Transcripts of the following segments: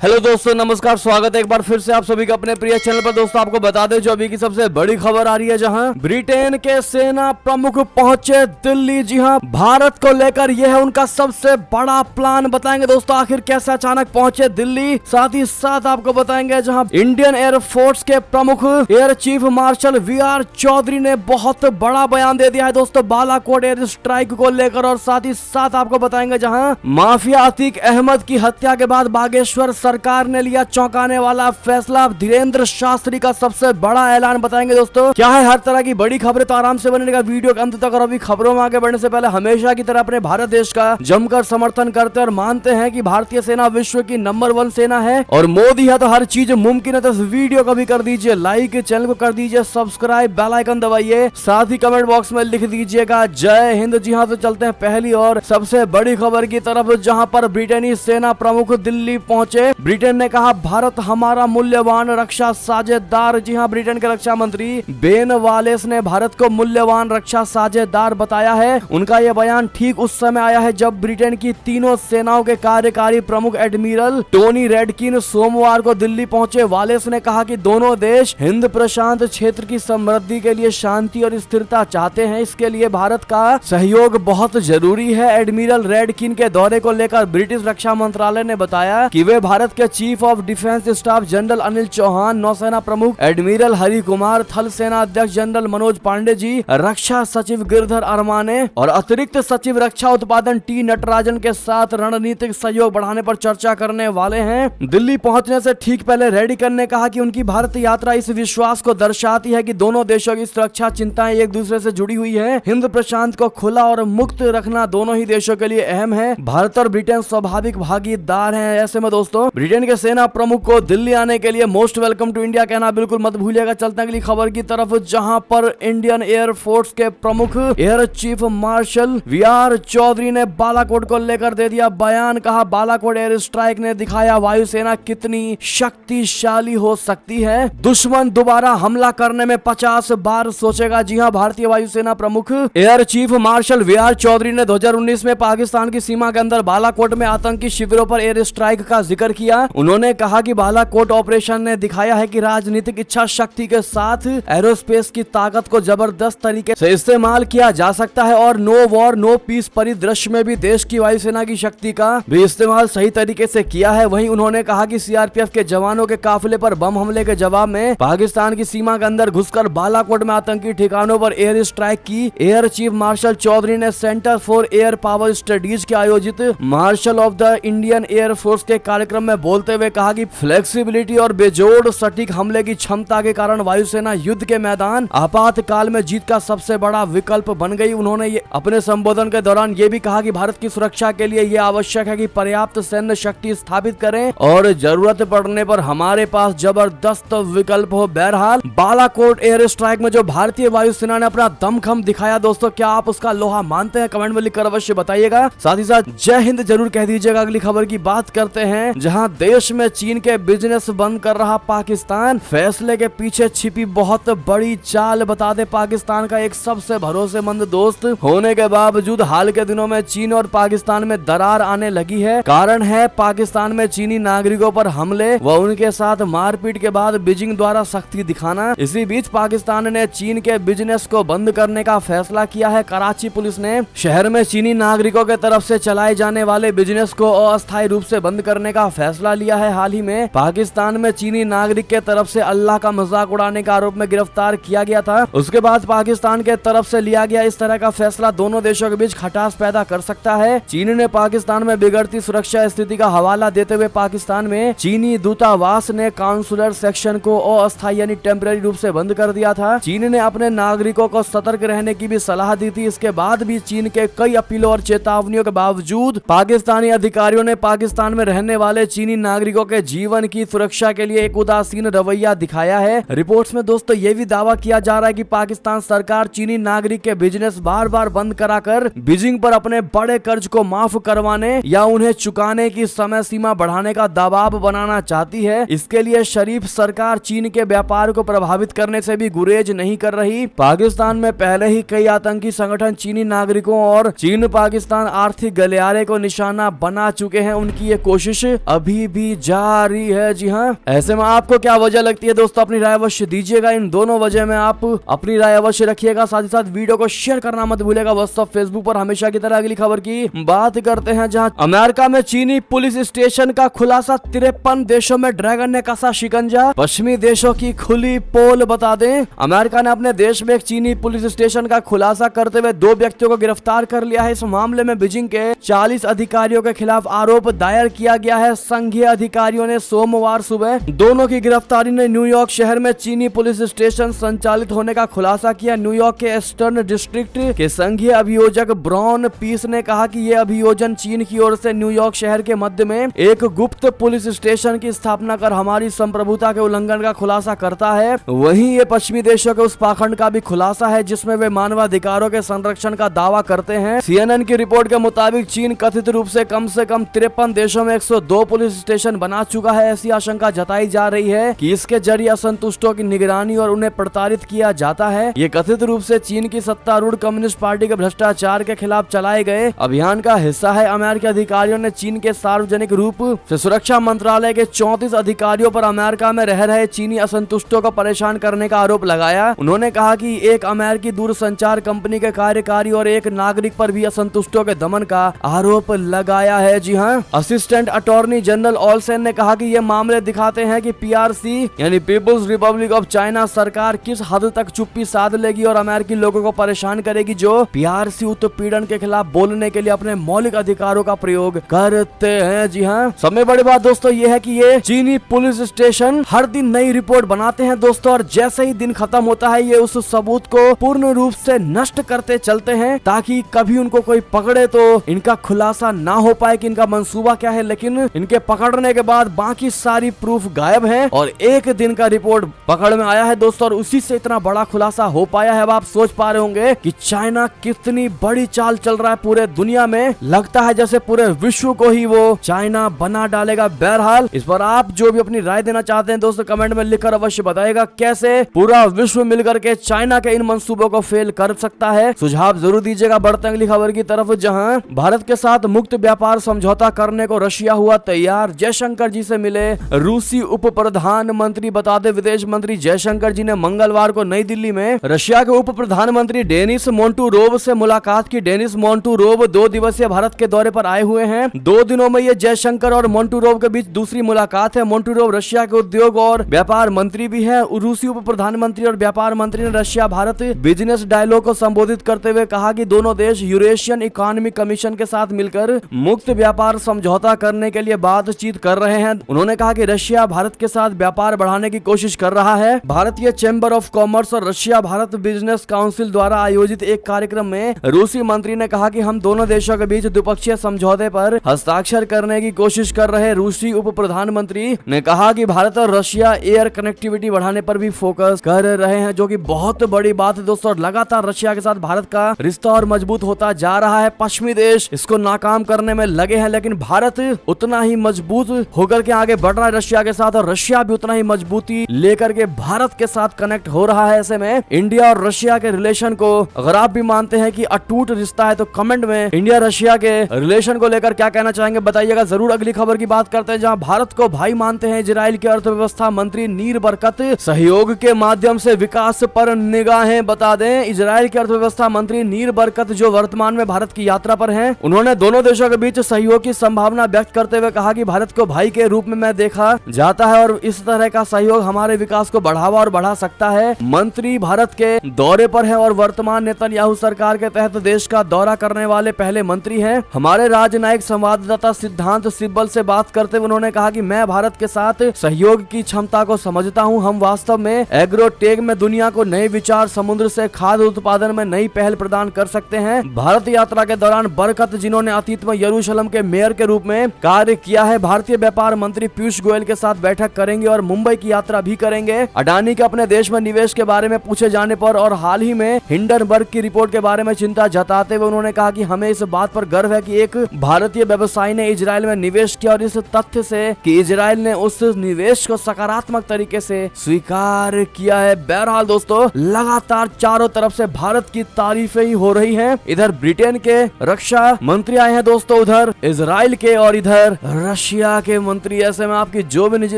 Hello दोस्तों, नमस्कार। स्वागत है एक बार फिर से आप सभी का अपने प्रिय चैनल पर। दोस्तों आपको बता दें जो अभी की सबसे बड़ी खबर आ रही है, जहां ब्रिटेन के सेना प्रमुख पहुंचे दिल्ली। जी हां, भारत को लेकर यह है उनका सबसे बड़ा प्लान। बताएंगे दोस्तों आखिर कैसे अचानक पहुंचे दिल्ली। साथ ही साथ आपको बताएंगे जहां इंडियन एयर फोर्स के प्रमुख air chief marshal V R. Chaudhari ने बहुत बड़ा बयान दे दिया है दोस्तों बालाकोट एयर स्ट्राइक को लेकर। और साथ ही साथ आपको बताएंगे जहां माफिया अतीक अहमद की हत्या के बाद बागेश्वर सरकार ने लिया चौंकाने वाला फैसला। धीरेन्द्र शास्त्री का सबसे बड़ा ऐलान। बताएंगे दोस्तों क्या है हर तरह की बड़ी खबरें, तो आराम से बनेगा वीडियो के अंत तक। और अभी खबरों में आगे बढ़ने से पहले हमेशा की तरह अपने भारत देश का जमकर समर्थन करते और मानते हैं कि भारतीय सेना विश्व की नंबर 1 सेना है और मोदी है तो हर चीज मुमकिन है। तो इस वीडियो को भी कर दीजिए लाइक, चैनल को कर दीजिए सब्सक्राइब, बेल आइकन दबाइए, साथ ही कमेंट बॉक्स में लिख दीजिएगा जय हिंद। जी हाँ, तो चलते हैं पहली और सबसे बड़ी खबर की तरफ, जहां पर ब्रिटेनी सेना प्रमुख दिल्ली पहुंचे। ब्रिटेन ने कहा भारत हमारा मूल्यवान रक्षा साझेदार। जी हां, ब्रिटेन के रक्षा मंत्री बेन वालेस ने भारत को मूल्यवान रक्षा साझेदार बताया है। उनका यह बयान ठीक उस समय आया है जब ब्रिटेन की तीनों सेनाओं के कार्यकारी प्रमुख एडमिरल टोनी रेडकिन सोमवार को दिल्ली पहुंचे। वालेस ने कहा कि दोनों देश हिंद प्रशांत क्षेत्र की समृद्धि के लिए शांति और स्थिरता चाहते हैं। इसके लिए भारत का सहयोग बहुत जरूरी है। एडमिरल रेडकिन के दौरे को लेकर ब्रिटिश रक्षा मंत्रालय ने बताया कि वे भारत के chief of defence staff general Anil Chauhan, नौसेना प्रमुख एडमिरल हरि कुमार, थल सेना अध्यक्ष जनरल मनोज पांडे जी, रक्षा सचिव गिरधर अरमाने और अतिरिक्त सचिव रक्षा उत्पादन टी नटराजन के साथ रणनीतिक सहयोग बढ़ाने पर चर्चा करने वाले हैं। दिल्ली पहुंचने से ठीक पहले रेडकिन ने कहा कि उनकी भारत यात्रा इस विश्वास को दर्शाती है कि दोनों देशों की सुरक्षा चिंताएं एक दूसरे से जुड़ी हुई है। हिंद प्रशांत को खुला और मुक्त रखना दोनों ही देशों के लिए अहम है। भारत और ब्रिटेन स्वाभाविक भागीदार हैं। ऐसे में दोस्तों ब्रिटेन के सेना प्रमुख को दिल्ली आने के लिए मोस्ट वेलकम टू इंडिया कहना बिल्कुल मत भूलिएगा। चलते हैं अगली खबर की तरफ, जहां पर इंडियन एयर फोर्स के प्रमुख air chief marshal V R. Chaudhari ने बालाकोट को लेकर दे दिया बयान। कहा बालाकोट एयर स्ट्राइक ने दिखाया वायुसेना कितनी शक्तिशाली हो सकती है। दुश्मन दोबारा हमला करने में 50 बार सोचेगा। जी हां, भारतीय वायुसेना प्रमुख air chief marshal V R. Chaudhari ने 2019 में पाकिस्तान की सीमा के अंदर बालाकोट में आतंकी शिविरों पर एयर स्ट्राइक का जिक्र किया। उन्होंने कहा कि बालाकोट ऑपरेशन ने दिखाया है कि राजनीतिक इच्छा शक्ति के साथ एरोस्पेस की ताकत को जबरदस्त तरीके से इस्तेमाल किया जा सकता है और नो वॉर नो पीस परिदृश्य में भी देश की वायुसेना की शक्ति का भी इस्तेमाल सही तरीके से किया है। वहीं उन्होंने कहा कि सीआरपीएफ के जवानों के काफिले पर बम हमले के जवाब में पाकिस्तान की सीमा के अंदर घुसकर बालाकोट में आतंकी ठिकानों पर एयर स्ट्राइक की। एयर चीफ मार्शल चौधरी ने centre for air power studies के आयोजित marshal of the Indian air force के कार्यक्रम में बोलते हुए कहा कि फ्लेक्सिबिलिटी और बेजोड़ सटीक हमले की क्षमता के कारण वायुसेना युद्ध के मैदान आपातकाल में जीत का सबसे बड़ा विकल्प बन गई। उन्होंने ये अपने संबोधन के दौरान ये भी कहा कि भारत की सुरक्षा के लिए ये आवश्यक है कि पर्याप्त सैन्य शक्ति स्थापित करें और जरूरत पड़ने पर हमारे पास जबरदस्त विकल्प हो। बहरहाल बालाकोट एयर स्ट्राइक में जो भारतीय वायुसेना ने अपना दमखम दिखाया दोस्तों, क्या आप उसका लोहा मानते हैं? कमेंट में लिखकर अवश्य बताइएगा। साथ ही साथ जय हिंद जरूर कह दीजिएगा। अगली खबर की बात करते हैं, जहां देश में चीन के बिजनेस बंद कर रहा पाकिस्तान। फैसले के पीछे छिपी बहुत बड़ी चाल। बता दे पाकिस्तान का एक सबसे भरोसेमंद दोस्त होने के बावजूद हाल के दिनों में चीन और पाकिस्तान में दरार आने लगी है। कारण है पाकिस्तान में चीनी नागरिकों पर हमले व उनके साथ मारपीट के बाद बीजिंग द्वारा सख्ती दिखाना। इसी बीच पाकिस्तान ने चीन के बिजनेस को बंद करने का फैसला किया है। कराची पुलिस ने शहर में चीनी नागरिकों के तरफ से चलाए जाने वाले बिजनेस को अस्थायी रूप से बंद करने का फैसला लिया है। हाल ही में पाकिस्तान में चीनी नागरिक के तरफ से अल्लाह का मजाक उड़ाने के आरोप में गिरफ्तार किया गया था। उसके बाद पाकिस्तान के तरफ से लिया गया इस तरह का फैसला दोनों देशों के बीच खटास पैदा कर सकता है। चीन ने पाकिस्तान में बिगड़ती सुरक्षा स्थिति का हवाला देते हुए पाकिस्तान में चीनी दूतावास ने काउंसुलर सेक्शन को अस्थायी यानी टेम्पररी रूप से बंद कर दिया था। चीन ने अपने नागरिकों को सतर्क रहने की भी सलाह दी थी। इसके बाद भी चीन के कई अपीलों और चेतावनियों के बावजूद पाकिस्तानी अधिकारियों ने पाकिस्तान में रहने वाले चीनी नागरिकों के जीवन की सुरक्षा के लिए एक उदासीन रवैया दिखाया है। रिपोर्ट्स में दोस्तों ये भी दावा किया जा रहा है कि पाकिस्तान सरकार चीनी नागरिक के बिजनेस बार बार बंद कराकर बीजिंग पर अपने बड़े कर्ज को माफ करवाने या उन्हें चुकाने की समय सीमा बढ़ाने का दबाव बनाना चाहती है। इसके लिए शरीफ सरकार चीन के व्यापार को प्रभावित करने से भी गुरेज नहीं कर रही। पाकिस्तान में पहले ही कई आतंकी संगठन चीनी नागरिकों और चीन पाकिस्तान आर्थिक गलियारे को निशाना बना चुके हैं। उनकी ये कोशिश अभी अभी भी जारी है। जी हाँ, ऐसे में आपको क्या वजह लगती है दोस्तों, अपनी राय अवश्य दीजिएगा। इन दोनों वजह में आप अपनी राय अवश्य रखिएगा। साथ ही साथ वीडियो को शेयर करना मत भूलिएगा। व्हाट्सएप फेसबुक पर हमेशा की तरह अगली खबर की बात करते हैं, जहां अमेरिका में चीनी पुलिस स्टेशन का खुलासा। 53 देशों में ड्रैगन ने कसा शिकंजा। पश्चिमी देशों की खुली पोल। बता दें, अमेरिका ने अपने देश में एक चीनी पुलिस स्टेशन का खुलासा करते हुए 2 व्यक्तियों को गिरफ्तार कर लिया है। इस मामले में बीजिंग के 40 अधिकारियों के खिलाफ आरोप दायर किया गया है। संघीय अधिकारियों ने सोमवार सुबह दोनों की गिरफ्तारी ने न्यूयॉर्क शहर में चीनी पुलिस स्टेशन संचालित होने का खुलासा किया। न्यूयॉर्क के ईस्टर्न डिस्ट्रिक्ट के संघीय अभियोजक ब्रॉन पीस ने कहा कि यह अभियोजन चीन की ओर से न्यूयॉर्क शहर के मध्य में एक गुप्त पुलिस स्टेशन की स्थापना कर हमारी संप्रभुता के उल्लंघन का खुलासा करता है। वहीं ये पश्चिमी देशों के उस पाखंड का भी खुलासा है जिसमें वे मानवाधिकारों के संरक्षण का दावा करते हैं। CNN की रिपोर्ट के मुताबिक चीन कथित रूप से कम 53 देशों में 102 पुलिस स्टेशन बना चुका है। ऐसी आशंका जताई जा रही है कि इसके जरिए असंतुष्टों की निगरानी और उन्हें प्रताड़ित किया जाता है। ये कथित रूप से चीन की सत्तारूढ़ कम्युनिस्ट पार्टी के भ्रष्टाचार के खिलाफ चलाए गए अभियान का हिस्सा है। अमेरिकी अधिकारियों ने चीन के सार्वजनिक रूप से सुरक्षा मंत्रालय के 34 अधिकारियों पर अमेरिका में रह रहे चीनी असंतुष्टों को परेशान करने का आरोप लगाया। उन्होंने कहा कि एक अमेरिकी दूरसंचार कंपनी के कार्यकारी और एक नागरिक पर भी असंतुष्टों के दमन का आरोप लगाया है। जी हाँ, असिस्टेंट अटॉर्नी जनरल ऑलसेन ने कहा कि ये मामले दिखाते हैं कि PRC यानी पीपुल्स रिपब्लिक ऑफ चाइना सरकार किस हद तक चुप्पी साध लेगी और अमेरिकी लोगों को परेशान करेगी जो PRC उत्पीड़न के खिलाफ बोलने के लिए अपने मौलिक अधिकारों का प्रयोग करते हैं। जी हाँ, सबसे बड़ी बात दोस्तों ये है कि ये चीनी पुलिस स्टेशन हर दिन नई रिपोर्ट बनाते हैं दोस्तों, और जैसे ही दिन खत्म होता है ये उस सबूत को पूर्ण रूप से नष्ट करते चलते हैं ताकि कभी उनको कोई पकड़े तो इनका खुलासा ना हो पाए कि इनका मंसूबा क्या है। लेकिन इनके पकड़ने के बाद बाकी सारी प्रूफ गायब है और एक दिन का रिपोर्ट पकड़ में आया है दोस्तों, और उसी से इतना बड़ा खुलासा हो पाया है। अब आप सोच पा रहे होंगे कि चाइना कितनी बड़ी चाल चल रहा है पूरे दुनिया में। लगता है जैसे पूरे विश्व को ही वो चाइना बना डालेगा। बहरहाल इस पर आप जो भी अपनी राय देना चाहते हैं दोस्तों कमेंट में लिखकर अवश्य बताइएगा। कैसे पूरा विश्व मिलकर के चाइना के इन मंसूबों को फेल कर सकता है, सुझाव जरूर दीजिएगा। बढ़ते अगली खबर की तरफ, जहां भारत के साथ मुक्त व्यापार समझौता करने को रशिया हुआ तैयार। जयशंकर जी से मिले रूसी उप प्रधानमंत्री। बता दें, विदेश मंत्री जयशंकर जी ने मंगलवार को नई दिल्ली में रशिया के उप प्रधानमंत्री डेनिस मोंटूरोव से मुलाकात की। डेनिस मोंटूरोव 2 दिवसीय भारत के दौरे पर आए हुए हैं। 2 दिनों में ये जयशंकर और मोंटूरोव के बीच दूसरी मुलाकात है। मोंटूरोव रशिया के उद्योग और व्यापार मंत्री भी है। रूसी उप प्रधानमंत्री और व्यापार मंत्री ने रशिया भारत बिजनेस डायलॉग को संबोधित करते हुए कहा कि दोनों देश यूरेशियन इकोनॉमिक कमीशन के साथ मिलकर मुक्त व्यापार समझौता करने के लिए बातचीत कर रहे हैं। उन्होंने कहा कि रशिया भारत के साथ व्यापार बढ़ाने की कोशिश कर रहा है। भारतीय चैम्बर ऑफ कॉमर्स और रशिया भारत बिजनेस काउंसिल द्वारा आयोजित एक कार्यक्रम में रूसी मंत्री ने कहा कि हम दोनों देशों के बीच द्विपक्षीय समझौते पर हस्ताक्षर करने की कोशिश कर रहे। रूसी उप प्रधानमंत्री ने कहा कि भारत और रशिया एयर कनेक्टिविटी बढ़ाने पर भी फोकस कर रहे हैं, जो कि बहुत बड़ी बात है दोस्तों। लगातार रशिया के साथ भारत का रिश्ता और मजबूत होता जा रहा है। पश्चिमी देश इसको नाकाम करने में लगे हैं, लेकिन भारत उतना ही मजबूत होकर के आगे बढ़ रहा है रशिया के साथ, और रशिया भी उतना ही मजबूती लेकर के भारत के साथ कनेक्ट हो रहा है। ऐसे में इंडिया और रशिया के रिलेशन को अगर आप भी मानते हैं कि अटूट रिश्ता है तो कमेंट में इंडिया रशिया के रिलेशन को लेकर क्या कहना चाहेंगे बताइएगा जरूर। अगली खबर की बात करते हैं, जहां भारत को भाई मानते हैं इजराइल के अर्थव्यवस्था मंत्री नीर बरकत। सहयोग के माध्यम से विकास पर निगाहें। बता दें, इजराइल के अर्थव्यवस्था मंत्री नीर बरकत जो वर्तमान में भारत की यात्रा पर हैं, उन्होंने दोनों देशों के बीच सहयोग की संभावना व्यक्त करते हुए कहा कि भारत को भाई के रूप में मैं देखा जाता है और इस तरह का सहयोग हमारे विकास को बढ़ावा और बढ़ा सकता है। मंत्री भारत के दौरे पर है और वर्तमान नेतन्याहू सरकार के तहत देश का दौरा करने वाले पहले मंत्री हैं। हमारे राजनयिक संवाददाता सिद्धांत सिब्बल से बात करते हुए उन्होंने कहा कि मैं भारत के साथ सहयोग की क्षमता को समझता हूं। हम वास्तव में एग्रोटेक में दुनिया को नए विचार, समुद्र से खाद्य उत्पादन में नई पहल प्रदान कर सकते हैं। भारत यात्रा के दौरान बरकत, जिन्होंने अतीत में यरूशलेम के मेयर के रूप में कार्य किया है, भारतीय व्यापार मंत्री पीयूष गोयल के साथ बैठक करेंगे और मुंबई की यात्रा भी करेंगे। अडानी के अपने देश में निवेश के बारे में पूछे जाने पर और हाल ही में हिंडनबर्ग की रिपोर्ट के बारे में चिंता जताते हुए उन्होंने कहा कि हमें इस बात पर गर्व है कि एक भारतीय व्यवसायी ने इजराइल में निवेश किया और इस तथ्य से कि इजराइल ने उस निवेश को सकारात्मक तरीके से स्वीकार किया है। बहरहाल दोस्तों, लगातार चारों तरफ से भारत की तारीफें ही हो रही हैं। इधर ब्रिटेन के रक्षा मंत्री आए हैं दोस्तों, उधर इजराइल के और इधर रशिया के मंत्री। ऐसे में आपकी जो भी निजी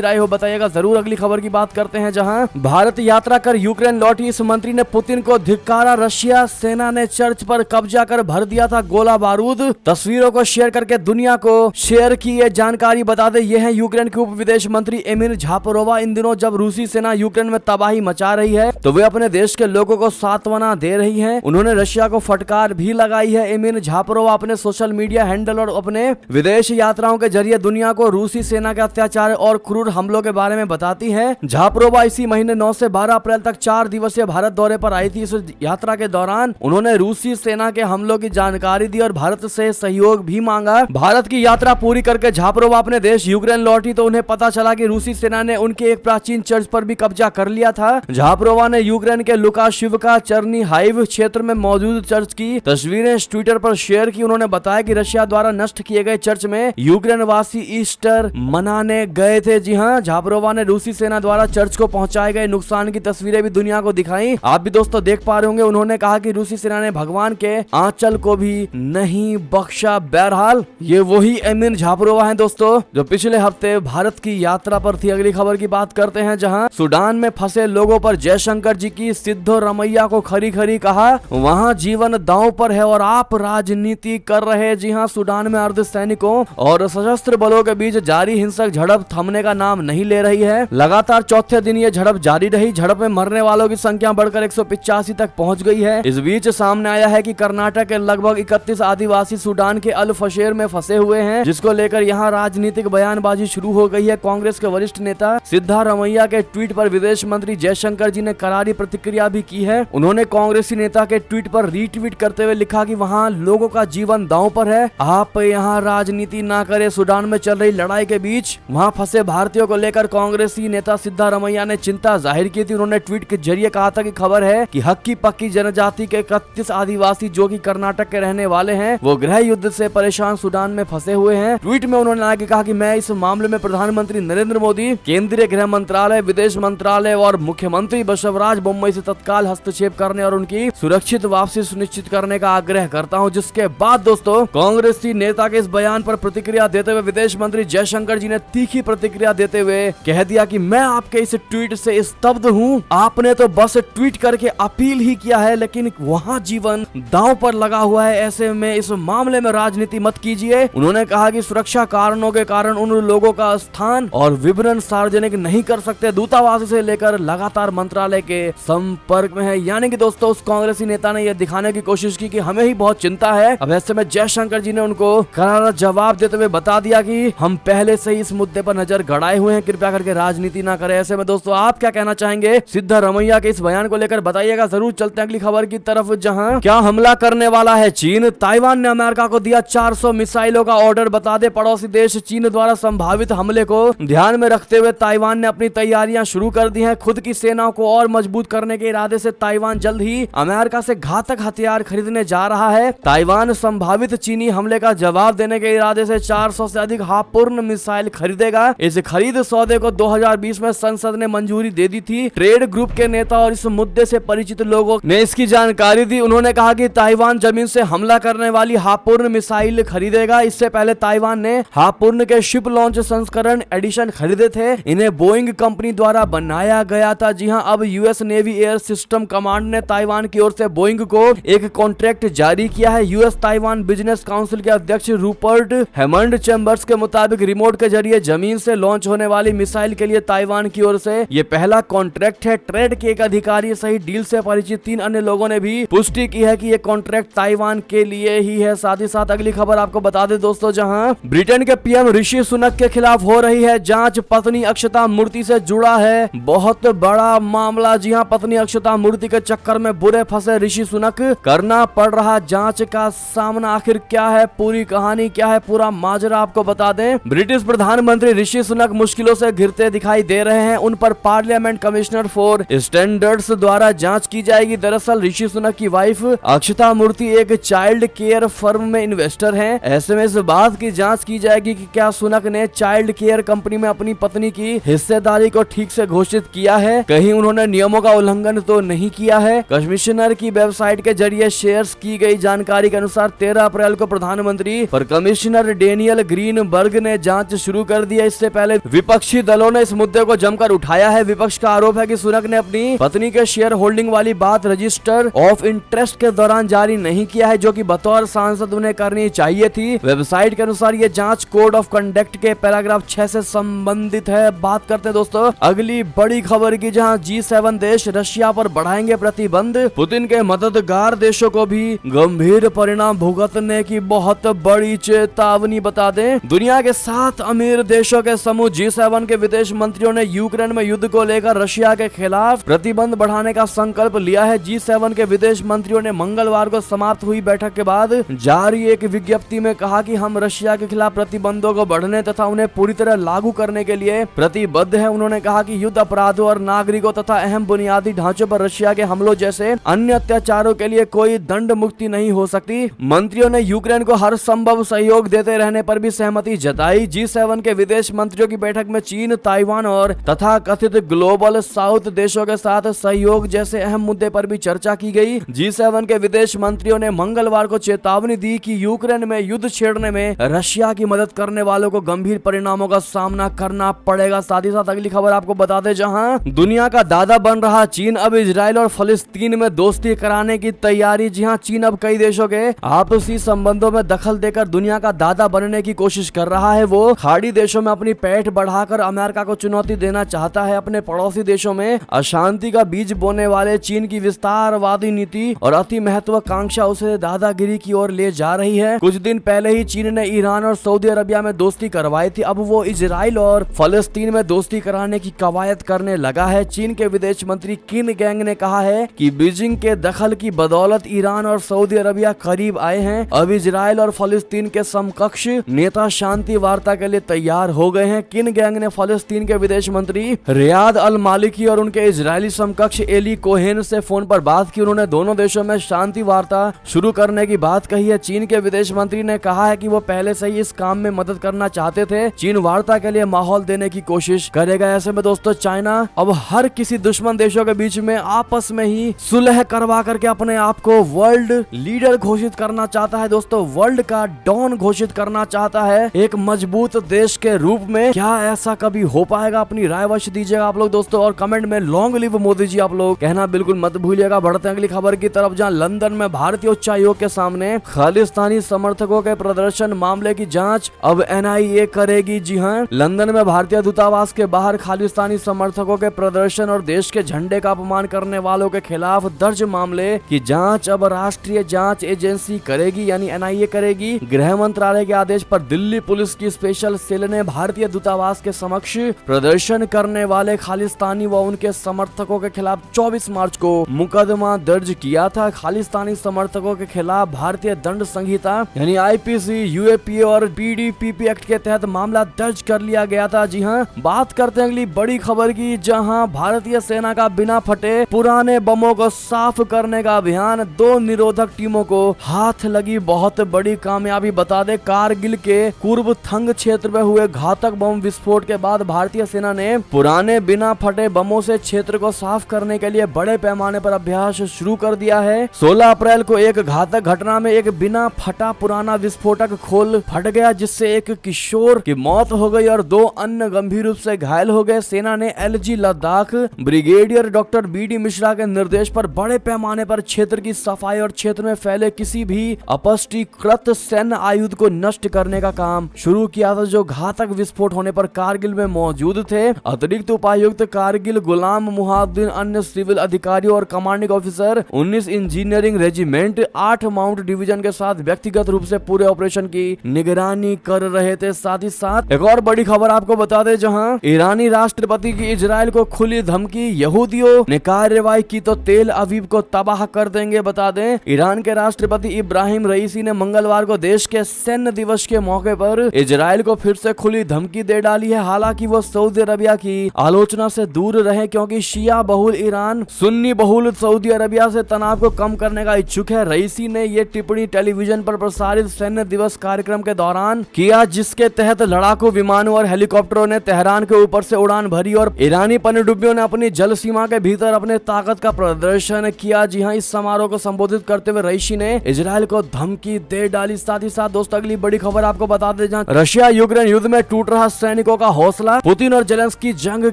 राय हो बताइएगा जरूर। अगली खबर की बात करते हैं, जहां भारत यात्रा कर यूक्रेन लौटी इस मंत्री ने पुतिन को धिक्कारा। रशिया सेना ने चर्च पर कब्जा कर भर दिया था गोला बारूद। तस्वीरों को शेयर करके दुनिया को शेयर की ये जानकारी। बता दें ये है यूक्रेन के उप विदेश मंत्री एमिर झापरोवा। इन दिनों जब रूसी सेना यूक्रेन में तबाही मचा रही है तो वे अपने देश के लोगों को सांत्वना दे रही है। उन्होंने रशिया को फटकार भी लगाई है। एमिर झापरोवा अपने सोशल मीडिया हैंडल और अपने विदेश यात्राओं के जरिए दुनिया को रूसी सेना के अत्याचार और क्रूर हमलों के बारे में बताती है। झापरोवा इसी महीने 9 से 12 अप्रैल तक 4 दिवसीय भारत दौरे पर आई थी। इस यात्रा के दौरान उन्होंने रूसी सेना के हमलों की जानकारी दी और भारत से सहयोग भी मांगा। भारत की यात्रा पूरी करके झापरोवा अपने देश यूक्रेन लौटी तो उन्हें पता चला कि रूसी सेना ने उनके एक प्राचीन चर्च पर भी कब्जा कर लिया था। झापरोवा ने यूक्रेन के लुकाशिवका चरनी हाइव क्षेत्र में मौजूद चर्च की तस्वीरें ट्विटर पर शेयर की। उन्होंने बताया कि रशिया द्वारा नष्ट किए गए चर्च में यूक्रेन वासी ईस्टर मनाने गए थे। जी हाँ, झापरोवा ने रूसी सेना द्वारा चर्च को पहुंचाए गए नुकसान की तस्वीरें भी दुनिया को दिखाई। आप भी दोस्तों देख पा रहे होंगे। उन्होंने कहा कि रूसी सेना ने भगवान के आंचल को भी नहीं बख्शा। बहरहाल ये वही एमिर झापरोवा हैं दोस्तों जो पिछले हफ्ते भारत की यात्रा पर थी। अगली खबर की बात करते हैं, जहां सुडान में फंसे लोगों पर जयशंकर जी की सिद्धोरमैया को खरी खरी कहा वहां जीवन दांव पर है और आप राजनीति कर रहे। जी हां, सुडान में अर्धसैनिकों और सशस्त्र बलों के बीच जारी हिंसक झड़प थमने का नाम नहीं ले रही है। लगातार चौथे दिन ये झड़प जारी रही। झड़प में मरने वालों की संख्या बढ़कर 185 तक पहुंच गई है। इस बीच सामने आया है कि कर्नाटक के लगभग 31 आदिवासी सुडान के अल फशेर में फंसे हुए हैं, जिसको लेकर यहां राजनीतिक बयानबाजी शुरू हो गई है। कांग्रेस के वरिष्ठ नेता सिद्धारमैया के ट्वीट पर विदेश मंत्री जयशंकर जी ने करारी प्रतिक्रिया भी की है। उन्होंने कांग्रेसी नेता के ट्वीट पर रीट्वीट करते हुए लिखा कि वहां लोगों का जीवन दांव पर है, आप यहां राजनीति ना करें। सुडान में चल रही लड़ाई के बीच वहां फंसे भारतीयों को लेकर कांग्रेसी नेता सिद्धारमैया ने चिंता जाहिर की थी। उन्होंने ट्वीट के जरिए कहा था कि खबर है कि हक्की पक्की जनजाति के 31 आदिवासी जो कि कर्नाटक के रहने वाले हैं वो गृह युद्ध से परेशान सुडान में फंसे हुए हैं। ट्वीट में उन्होंने आगे कहा कि मैं इस मामले में प्रधानमंत्री नरेंद्र मोदी, केंद्रीय गृह मंत्रालय, विदेश मंत्रालय और मुख्यमंत्री बसवराज बोम्मई से तत्काल हस्तक्षेप करने और उनकी सुरक्षित वापसी सुनिश्चित करने का आग्रह करता हूं। जिसके बाद दोस्तों कांग्रेसी नेता के इस बयान पर प्रतिक्रिया देते हुए विदेश मंत्री जयशंकर जी ने तीखी प्रतिक्रिया देते हुए कह दिया कि मैं आपके इस ट्वीट से स्तब्ध हूं। आपने तो बस ट्वीट करके अपील ही किया है, लेकिन वहां जीवन दांव पर लगा हुआ है। ऐसे में इस मामले में राजनीति मत कीजिए। उन्होंने कहा कि सुरक्षा कारणों के कारण उन लोगों का स्थान और विवरण सार्वजनिक नहीं कर सकते। दूतावास से लेकर लगातार मंत्रालय के संपर्क में है। यानी कि दोस्तों उस कांग्रेसी नेता ने यह दिखाने की कोशिश की कि हमें ही बहुत चिंता है। अब ऐसे में जयशंकर जी ने उनको करारा जवाब देते हुए बता दिया कि हम पहले से ही इस मुद्दे पर नजर गड़ाए हुए हैं, कृपया करके राजनीति ना करें। ऐसे में दोस्तों आप क्या कहना चाहेंगे सिद्धारमैया के इस बयान को लेकर बताइएगा जरूर। चलते हैं अगली खबर की तरफ, जहां क्या हमला करने वाला है चीन। ताइवान ने अमेरिका को दिया 400 मिसाइलों का ऑर्डर। बता दे पड़ोसी देश चीन द्वारा संभावित हमले को ध्यान में रखते हुए ताइवान ने अपनी तैयारियां शुरू कर दी हैं। खुद की सेनाओं को और मजबूत करने के इरादे से ताइवान जल्द ही अमेरिका से घातक हथियार खरीदने जा रहा है। ताइवान संभावित चीनी हमले का जवाब देने के इरादे से 400 से अधिक हार्पून मिसाइल खरीदेगा। इस खरीद सौदे को 2020 में संसद ने मंजूरी दे दी थी। ट्रेड ग्रुप के नेता और इस मुद्दे से परिचित लोगों ने इसकी जानकारी दी। उन्होंने कहा कि ताइवान जमीन से हमला करने वाली हार्पून मिसाइल खरीदेगा। इससे पहले ताइवान ने हार्पून के शिप लॉन्च संस्करण एडिशन खरीदे थे। इन्हें बोइंग कंपनी द्वारा बनाया गया था। जी हां, अब US navy air system command ने ताइवान की ओर से बोइंग को एक कॉन्ट्रैक्ट जारी किया है। यूएस ताइवान बिजनेस काउंसिल के अध्यक्ष रूपर्ट हेमंड चैम्बर्स के मुताबिक रिमोट के जरिए जमीन से लॉन्च होने वाली मिसाइल के लिए ताइवान की ओर से ये पहला कॉन्ट्रैक्ट है। ट्रेड के एक अधिकारी सहित डील से परिचित 3 अन्य लोगों ने भी पुष्टि की है कि ये कॉन्ट्रैक्ट ताइवान के लिए ही है। साथ ही साथ अगली खबर आपको बता दें दोस्तों, जहां ब्रिटेन के पीएम ऋषि सुनक के खिलाफ हो रही है जांच। पत्नी अक्षता मूर्ति से जुड़ा है बहुत बड़ा मामला। जी हां, पत्नी अक्षता मूर्ति के चक्कर में बुरे फंसे ऋषि सुनक। करना पड़ रहा जांच का सामना। आखिर क्या है पूरी कहानी, क्या है पूरा माजरा, आपको बता दें। ब्रिटिश प्रधानमंत्री ऋषि सुनक मुश्किलों से घिरते दिखाई दे रहे हैं। उन पर पार्लियामेंट कमिश्नर फॉर स्टैंडर्ड्स द्वारा जांच की जाएगी। दरअसल ऋषि सुनक की वाइफ अक्षता मूर्ति एक चाइल्ड केयर फर्म में इन्वेस्टर हैं। ऐसे में इस बात की जांच की जाएगी कि क्या सुनक ने चाइल्ड केयर कंपनी में अपनी पत्नी की हिस्सेदारी को ठीक से घोषित किया है, कहीं उन्होंने नियमों का उल्लंघन तो नहीं किया है। कमिश्नर की वेबसाइट के जरिए शेयर की गई जानकारी के अनुसार 13 अप्रैल को प्रधानमंत्री पर कमिश्नर डेनियल ग्रीन स्टोल्टनबर्ग ने जांच शुरू कर दी है। इससे पहले विपक्षी दलों ने इस मुद्दे को जमकर उठाया है। विपक्ष का आरोप है कि सुनक ने अपनी पत्नी के शेयर होल्डिंग वाली बात रजिस्टर ऑफ इंटरेस्ट के दौरान जारी नहीं किया है, जो कि बतौर सांसद उन्हें करनी चाहिए थी। वेबसाइट के अनुसार ये जांच कोड ऑफ कंडक्ट के पैराग्राफ 6 से संबंधित है। बात करते हैं दोस्तों अगली बड़ी खबर की, जहां G7 देश रशिया पर बढ़ाएंगे प्रतिबंध। पुतिन के मददगार देशों को भी गंभीर परिणाम भुगतने की बहुत बड़ी चेतावनी। बता दें दुनिया के 7 अमीर देशों के समूह G7 के विदेश मंत्रियों ने यूक्रेन में युद्ध को लेकर रशिया के खिलाफ प्रतिबंध बढ़ाने का संकल्प लिया है। G7 के विदेश मंत्रियों ने मंगलवार को समाप्त हुई बैठक के बाद जारी एक विज्ञप्ति में कहा कि हम रशिया के खिलाफ प्रतिबंधों को बढ़ने तथा उन्हें पूरी तरह लागू करने के लिए प्रतिबद्ध हैं। उन्होंने कहा कि युद्ध अपराधों और नागरिकों तथा अहम बुनियादी ढांचों पर रशिया के हमलों जैसे अन्य अत्याचारों के लिए कोई दंड मुक्ति नहीं हो सकती। मंत्रियों ने यूक्रेन को हर संभव सहयोग देते रहने पर भी सहमति जताई। G7 के विदेश मंत्रियों की बैठक में चीन, ताइवान और तथा कथित ग्लोबल साउथ देशों के साथ सहयोग जैसे अहम मुद्दे पर भी चर्चा की गई। G7 के विदेश मंत्रियों ने मंगलवार को चेतावनी दी कि यूक्रेन में युद्ध छेड़ने में रशिया की मदद करने वालों को गंभीर परिणामों का सामना करना पड़ेगा। साथ ही साथ अगली खबर आपको बता दें, जहां दुनिया का दादा बन रहा चीन अब इजराइल और फलस्तीन में दोस्ती कराने की तैयारी। जी हां, चीन अब कई देशों के आपसी संबंधों में दखल देकर दुनिया का दादा बनने की कोशिश कर रहा है। वो खाड़ी देशों में अपनी पैठ बढ़ाकर अमेरिका को चुनौती देना चाहता है। अपने पड़ोसी देशों में अशांति का बीज बोने वाले चीन की विस्तारवादी नीति और अति महत्वाकांक्षा उसे दादागिरी की ओर ले जा रही है। कुछ दिन पहले ही चीन ने ईरान और सऊदी अरबिया में दोस्ती करवाई थी। अब वो इजराइल और फलस्तीन में दोस्ती कराने की कवायद करने लगा है। चीन के विदेश मंत्री किन गैंग ने कहा है कि बीजिंग के दखल की बदौलत ईरान और सऊदी अरबिया करीब आए हैं। अब इजराइल और फलस्तीन के समकक्ष नेता शांति वार्ता के लिए तैयार हो गए हैं। किन गैंग ने फलस्तीन के विदेश मंत्री रियाद अल मालिकी और उनके इजरायली समकक्ष एली कोहेन से फोन पर बात की। उन्होंने दोनों देशों में शांति वार्ता शुरू करने की बात कही है। चीन के विदेश मंत्री ने कहा है कि वो पहले से ही इस काम में मदद करना चाहते थे। चीन वार्ता के लिए माहौल देने की कोशिश करेगा। ऐसे में दोस्तों चाइना अब हर किसी दुश्मन देशों के बीच में आपस में ही सुलह करवा करके अपने आप को वर्ल्ड लीडर घोषित करना चाहता है। दोस्तों वर्ल्ड का डॉन घोषित करना चाहता है एक मजबूत देश के रूप में। क्या ऐसा कभी हो पाएगा? अपनी राय अवश्य दीजिएगा आप लोग दोस्तों, और कमेंट में लॉन्ग लिव मोदी जी आप लोग कहना बिल्कुल मत भूलिएगा। बढ़ते हैं अगली खबर की तरफ, जहां लंदन में भारतीय उच्चायोग के सामने खालिस्तानी समर्थकों के प्रदर्शन मामले की जांच अब NIA करेगी। जी हां, लंदन में भारतीय दूतावास के बाहर खालिस्तानी समर्थकों के प्रदर्शन और देश के झंडे का अपमान करने वालों के खिलाफ दर्ज मामले की जांच अब राष्ट्रीय जांच एजेंसी करेगी, यानी NIA करेगी। गृह मंत्रालय के आदेश पर दिल्ली पुलिस की स्पेशल सेल ने भारतीय दूतावास के समक्ष प्रदर्शन करने वाले खालिस्तानी व उनके समर्थकों के खिलाफ 24 मार्च को मुकदमा दर्ज किया था। खालिस्तानी समर्थकों के खिलाफ भारतीय दंड संहिता यानी IPC, UAPA और PDPP एक्ट के तहत मामला दर्ज कर लिया गया था। जी हां, बात करते हैं अगली बड़ी खबर की, जहां भारतीय सेना का बिना फटे पुराने बमों को साफ करने का अभियान। 2 निरोधक टीमों को हाथ लगी बहुत बड़ी कामयाबी। बता दे कारगिल के पूर्व थंग क्षेत्र में हुए घातक बम विस्फोट के बाद भारतीय सेना ने पुराने बिना फटे बमों से क्षेत्र को साफ करने के लिए बड़े पैमाने पर अभ्यास शुरू कर दिया है। 16 अप्रैल को एक घातक घटना में एक बिना फटा पुराना विस्फोटक खोल फट गया, जिससे एक किशोर की मौत हो गई और 2 अन्य गंभीर रूप से घायल हो गए। सेना ने LG Ladakh brigadier doctor BD Mishra के निर्देश पर बड़े पैमाने पर क्षेत्र की सफाई और क्षेत्र में फैले किसी भी अपष्टीकृत सैन्य आयुध को नष्ट करने का काम शुरू किया था, जो घातक विस्फोट होने पर कारगिल में मौजूद थे। अतिरिक्त उपायुक्त कारगिल गुलाम मुहाद्दीन, अन्य सिविल अधिकारियों और commanding officer 19 engineering regiment 8 mount division के साथ व्यक्तिगत रूप से पूरे ऑपरेशन की निगरानी कर रहे थे। साथ ही साथ एक और बड़ी खबर आपको बता दें, जहां ईरानी राष्ट्रपति की इजराइल को खुली धमकी। यहूदियों ने कार्रवाई की तो तेल अवीव को तबाह कर देंगे। बता दें ईरान के राष्ट्रपति इब्राहिम रईसी ने मंगलवार को देश के सैन्य दिवस के मौके पर इजराइल को फिर से खुली धमकी दे डाली है। हालांकि वो सऊदी अरबिया की आलोचना से दूर रहे, क्योंकि शिया बहुल ईरान सुन्नी बहुल सऊदी अरबिया से तनाव को कम करने का इच्छुक है। रईसी ने ये टिप्पणी टेलीविजन पर प्रसारित सैन्य दिवस कार्यक्रम के दौरान किया, जिसके तहत लड़ाकू विमानों और हेलीकॉप्टरों ने तेहरान के ऊपर से उड़ान भरी और ईरानी पनडुब्बियों ने अपनी जल सीमा के भीतर अपने ताकत का प्रदर्शन किया। जी हां, इस समारोह को संबोधित करते हुए रईसी ने इजराइल को धमकी दे डाली। साथ ही साथ दोस्तों अगली बड़ी खबर आपको बता दें जहां रशिया यूक्रेन युद्ध में टूट रहा सैनिकों का हौसला, पुतिन और जेलेंस्की जंग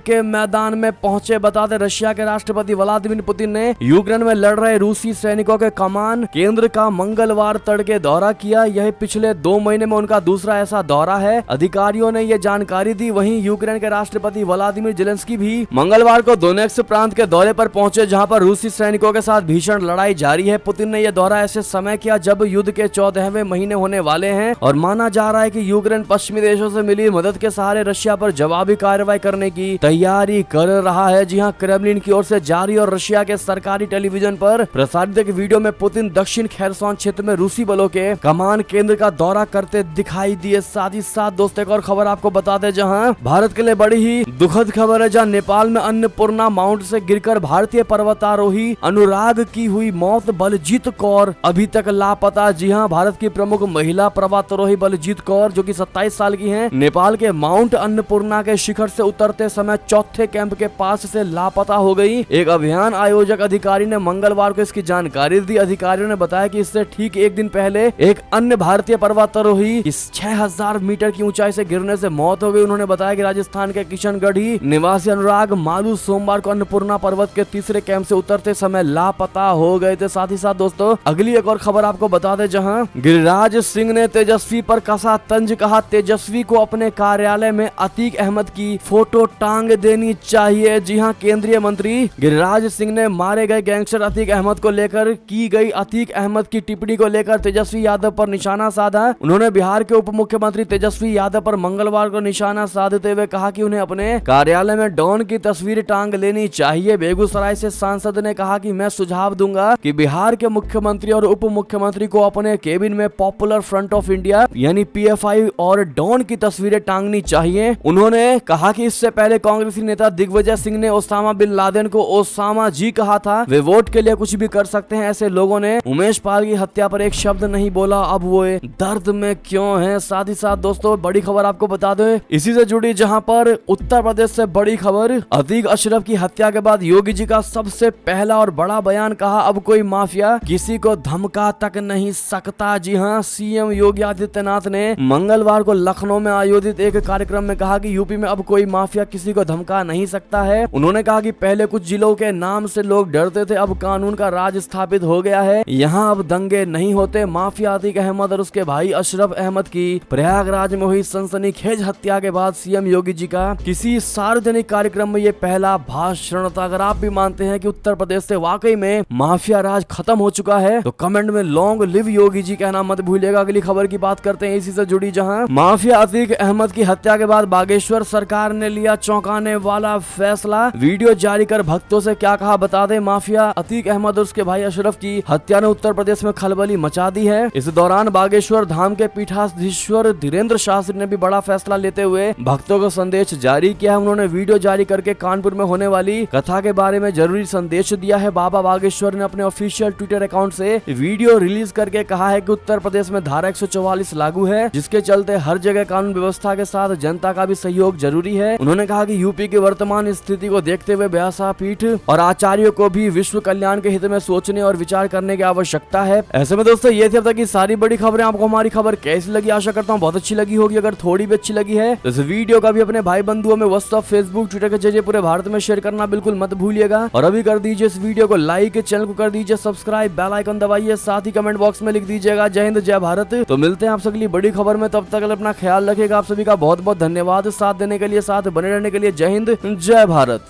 के मैदान में पहुंचे। बता दें रशिया के राष्ट्रपति व्लादिमीर पुतिन ने यूक्रेन में लड़ रहे रूसी सैनिकों के कमान केंद्र का मंगलवार तड़के दौरा किया। यह पिछले 2 महीने में उनका दूसरा ऐसा दौरा है, अधिकारियों ने यह जानकारी दी। वहीं यूक्रेन के राष्ट्रपति व्लादिमीर जेलेंस्की भी मंगलवार को दोनेत्स्क प्रांत के दौरे पर पहुंचे, जहां पर रूसी सैनिकों के साथ भीषण लड़ाई जारी है। पुतिन ने यह दौरा ऐसे समय किया जब युद्ध के 14वें महीने होने वाले हैं और माना जा रहा है कि यूक्रेन पश्चिमी देशों से मिली मदद के सहारे रशिया पर जवाबी कार्रवाई करने की तैयारी कर रहा है। जी हां, क्रेमलिन की ओर से जारी और रशिया के सरकारी टेलीविजन पर प्रसारित एक वीडियो में पुतिन दक्षिण खेरसोन क्षेत्र में रूसी बलों के कमान केंद्र का दौरा करते दिखाई दिए। साथ ही साथ दोस्तों एक और खबर आपको बता दें, जहां भारत के लिए बड़ी ही दुखद खबर है, जहां नेपाल में अन्नपूर्णा माउंट से गिरकर भारतीय पर्वतारोही अनुराग की हुई मौत। बलजीत कौर अभी तक लापता। जी हां, भारत की प्रमुख महिला पर्वतारोही बलजीत कौर जो कि 27 साल की हैं, नेपाल के माउंट अन्नपूर्णा के शिखर से उतरते समय चौथे कैंप के पास से लापता हो गई। एक अभियान आयोजक अधिकारी ने मंगलवार को इसकी जानकारी दी। अधिकारियों ने बताया कि इससे ठीक एक दिन पहले एक अन्य भारतीय पर्वतारोही इस 6000 मीटर की ऊंचाई से गिरने से मौत हो गई। उन्होंने बताया कि राजस्थान के किशनगढ़ी निवासी अनुराग मालू सोमवार को अन्नपूर्णा पर्वत के तीसरे कैंप से उतरते समय लापता हो गए थे। साथ ही साथ दोस्तों अगली एक और खबर आपको बता दें, जहां गिरिराज सिंह ने तेजस्वी पर कसा तंज। कहा तेजस्वी को अपने कार्यालय में अतीक अहमद की फोटो टांग देनी चाहिए। जी हां, केंद्रीय मंत्री गिरिराज सिंह ने मारे गए गैंगस्टर अतीक अहमद को लेकर की गई अतीक अहमद की टिप्पणी को लेकर तेजस्वी यादव पर निशाना साधा। उन्होंने बिहार के उप मुख्यमंत्री तेजस्वी यादव पर मंगलवार को निशाना साधते हुए कहा कि उन्हें अपने कार्यालय में डॉन की तस्वीर टांग लेनी चाहिए। बेगूसराय से सांसद ने कहा कि मैं सुझाव दूंगा कि बिहार के मुख्यमंत्री और उप मुख्यमंत्री को अपने केबिन में पॉपुलर फ्रंट ऑफ इंडिया यानी PFI और डॉन की तस्वीरें टांगनी चाहिए। उन्होंने कहा कि इससे पहले कांग्रेसी नेता दिग्विजय सिंह ने ओसामा बिन लादेन को ओसामा जी कहा था। वे वोट के लिए कुछ भी कर सकते हैं। ऐसे लोगों ने उमेश पाल की हत्या पर एक शब्द नहीं बोला। अब वो दर्द में क्यों है। साथ ही साथ दोस्तों बड़ी खबर आपको बता दो इसी से जुड़ी, जहां पर उत्तर प्रदेश से बड़ी खबर, अतीक अशरफ की हत्या के बाद योगी जी का सबसे पहला और बड़ा बयान। कहा अब कोई माफिया किसी को धमका तक नहीं सकता। जी हां, सीएम योगी आदित्यनाथ ने मंगलवार को लखनऊ में आयोजित एक कार्यक्रम में कहा कि यूपी में अब कोई माफिया किसी को धमका नहीं सकता है। उन्होंने कहा कि पहले कुछ जिलों के नाम से लोग डरते थे, अब कानून का राज स्थापित हो गया है। यहाँ अब दंगे नहीं होते। माफिया अतीक अहमद और उसके भाई अशरफ अहमद की प्रयागराज में हुई सनसनीखेज हत्या के बाद सीएम योगी जी का किसी सार्वजनिक कार्यक्रम में ये पहला भाषण था। अगर आप भी मानते हैं कि उत्तर प्रदेश से वाकई में माफिया राज खत्म हो चुका है तो कमेंट में लॉन्ग लिव योगी जी कहना मत भूलिएगा। अगली खबर की बात करते हैं इसी से जुड़ी, जहां माफिया अतीक अहमद की हत्या के बाद बागेश्वर सरकार ने लिया चौंकाने वाला फैसला। वीडियो जारी कर भक्तों से क्या कहा बता दें। माफिया अतीक अहमद और उसके भाई अशरफ की हत्या ने उत्तर प्रदेश में खलबली मचा दी है। इस दौरान बागेश्वर धाम के पीठाधीश्वर धीरेन्द्र शास्त्री ने भी बड़ा फैसला लेते हुए भक्तों को संदेश जारी किया है। उन्होंने वीडियो जारी करके कानपुर में होने वाली कथा के बारे में जरूरी संदेश दिया है। बाबा बागेश्वर ने अपने ऑफिशियल ट्विटर अकाउंट से वीडियो रिलीज करके कहा है कि उत्तर प्रदेश में धारा 144 लागू है, जिसके चलते हर जगह कानून व्यवस्था के साथ जनता का भी सहयोग जरूरी है। उन्होंने कहा कि यूपी की वर्तमान स्थिति को देखते हुए व्यासा पीठ और आचार्यों को भी विश्व कल्याण के हित में सोचने और विचार करने की आवश्यकता है। ऐसे में दोस्तों ये थी अब तक की सारी बड़ी खबरें। आपको हमारी खबर कैसी लगी, आशा करता हूँ बहुत अच्छी लगी होगी। अगर थोड़ी भी अच्छी लगी है तो इस वीडियो का भी अपने भाई बंधुओं में व्हाट्सएप, फेसबुक, ट्विटर के जरिए पूरे भारत में शेयर करना बिल्कुल मत भूलिएगा। और अभी कर दीजिए इस वीडियो को लाइक, चैनल को कर दीजिए सब्सक्राइब, बेल आइकन दबाइए, साथ ही कमेंट बॉक्स में लिख दीजिएगा जय हिंद जय भारत। तो मिलते हैं आप अगली बड़ी खबर में, तब तक अपना ख्याल रखिएगा। आप सभी का बहुत बहुत धन्यवाद साथ देने के लिए, साथ बने रहने के लिए। जय हिंद जय भारत।